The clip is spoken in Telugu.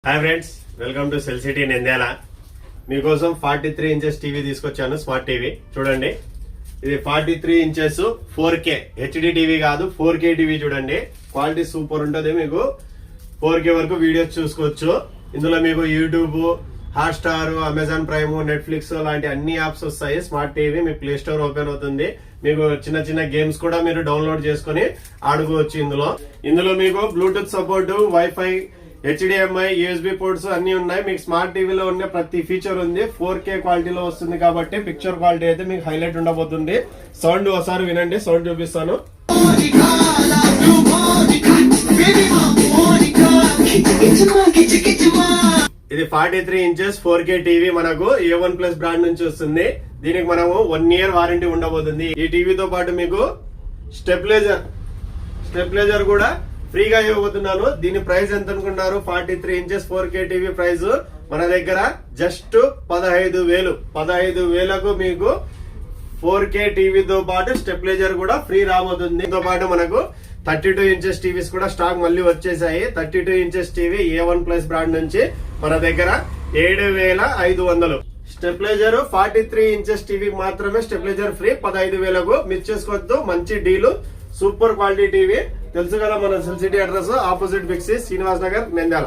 Hi friends, welcome to cell city Nandyal. మీకోసం 43 ఇంచెస్ టీవీ తీసుకొచ్చాను. స్మార్ట్ టీవీ చూడండి. ఇది 43 ఇంచెస్ 4K హెచ్డి టీవీ కాదు, 4K టీవీ. చూడండి, క్వాలిటీ సూపర్ ఉంటుంది. మీకు 4K వరకు వీడియోస్ చూసుకోవచ్చు. ఇందులో మీకు YouTube, Hotstar, Amazon prime, Netflix లాంటి అన్ని యాప్స్ వస్తాయి. స్మార్ట్ టీవీ మీ ప్లే స్టోర్ ఓపెన్ అవుతుంది. మీకు చిన్న చిన్న గేమ్స్ కూడా మీరు డౌన్లోడ్ చేసుకుని ఆడుకోవచ్చు. ఇందులో మీకు Bluetooth support, wifi, HDMI, USB ports అన్ని ఉన్నాయి. మీకు స్మార్ట్ టీవీలో ఉన్న ప్రతి ఫీచర్ ఉంది. 4K క్వాలిటీలో వస్తుంది కాబట్టి పిక్చర్ క్వాలిటీ అయితే మీకు హైలైట్ ఉండబోతుంది. సౌండ్ ఒకసారి వినండి, సౌండ్ చూపిస్తాను. ఇది 43 ఇంచెస్ 4K టీవీ మనకు A1+ బ్రాండ్ నుంచి వస్తుంది. దీనికి మనము 1 year వారంటీ ఉండబోతుంది. ఈ టీవీతో పాటు మీకు స్టెప్లైజర్ కూడా ఫ్రీగా ఇవ్వబోతున్నాను. దీని ప్రైస్ ఎంత అనుకుంటారు? 43 ఇంచెస్ 4K టీవీ ప్రైస్ మన దగ్గర జస్ట్ 15,000కు మీకు 4K టీవీతో పాటు స్టెప్లైజర్ కూడా ఫ్రీ రాబోతుంది. దీంతో పాటు మనకు 32 ఇంచెస్ టీవీస్ కూడా స్టాక్ మళ్ళీ వచ్చేసాయి. 32 ఇంచెస్ టీవీ A1+ బ్రాండ్ నుంచి మన దగ్గర 7,500. స్టెప్లైజర్ 43 ఇంచెస్ టీవీ మాత్రమే స్టెప్లైజర్ ఫ్రీ 15,000కు. మిస్ చేసుకోవద్దు, మంచి డీలు, సూపర్ క్వాలిటీ టీవీ. తెలుసు కదా మన Cell City address, opposite Big C, Srinivas Nagar, Nandyal.